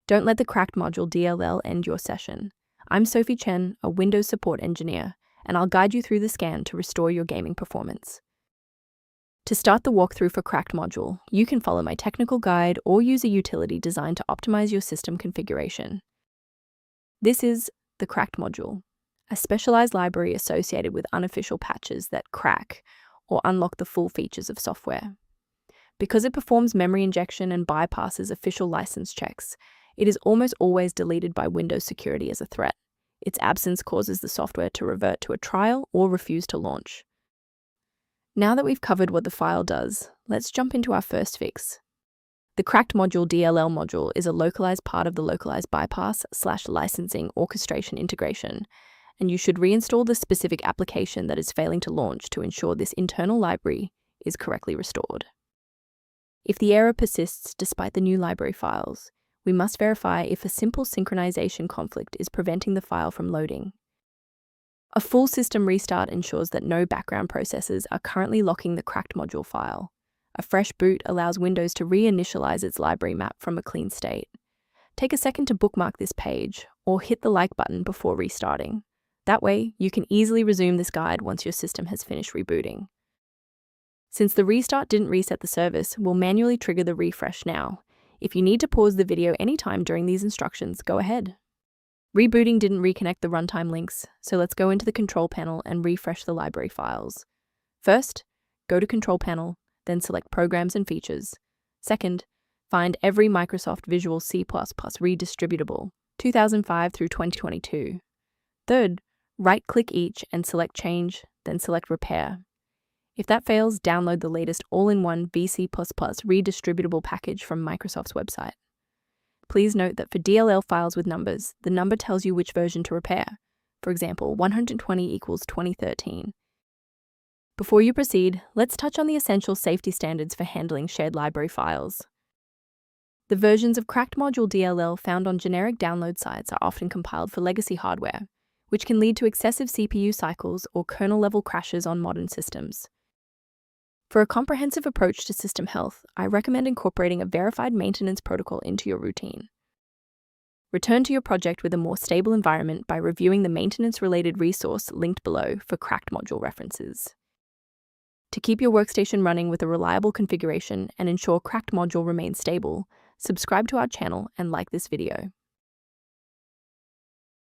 Don't let the Cracked module DLL end your session. I'm Sophie Chen, a Windows support engineer, and I'll guide you through the scan to restore your gaming performance. To start the walkthrough for Cracked module, you can follow my technical guide or use a utility designed to optimize your system configuration. This is the Cracked module, a specialized library associated with unofficial patches that crack or unlock the full features of software. Because it performs memory injection and bypasses official license checks, it is almost always deleted by Windows security as a threat. Its absence causes the software to revert to a trial or refuse to launch. Now that we've covered what the file does, let's jump into our first fix. The Cracked module DLL module is a localized part of the Localized bypass/licensing orchestration integration, and you should reinstall the specific application that is failing to launch to ensure this internal library is correctly restored. If the error persists despite the new library files, we must verify if a simple synchronization conflict is preventing the file from loading. A full system restart ensures that no background processes are currently locking the Cracked module file. A fresh boot allows Windows to reinitialize its library map from a clean state. Take a second to bookmark this page or hit the like button before restarting. That way, you can easily resume this guide once your system has finished rebooting. Since the restart didn't reset the service, we'll manually trigger the refresh now. If you need to pause the video anytime during these instructions, go ahead. Rebooting didn't reconnect the runtime links, so let's go into the control panel and refresh the library files. First, go to Control Panel, then select Programs and Features. Second, find every Microsoft Visual C++ redistributable, 2005 through 2022. Third, right-click each and select Change, then select Repair. If that fails, download the latest all-in-one VC++ redistributable package from Microsoft's website. Please note that for DLL files with numbers, the number tells you which version to repair. For example, 120 equals 2013. Before you proceed, let's touch on the essential safety standards for handling shared library files. The versions of Cracked module DLL found on generic download sites are often compiled for legacy hardware, which can lead to excessive CPU cycles or kernel-level crashes on modern systems. For a comprehensive approach to system health, I recommend incorporating a verified maintenance protocol into your routine. Return to your project with a more stable environment by reviewing the maintenance-related resource linked below for Cracked module references. To keep your workstation running with a reliable configuration and ensure Cracked module remains stable, subscribe to our channel and like this video.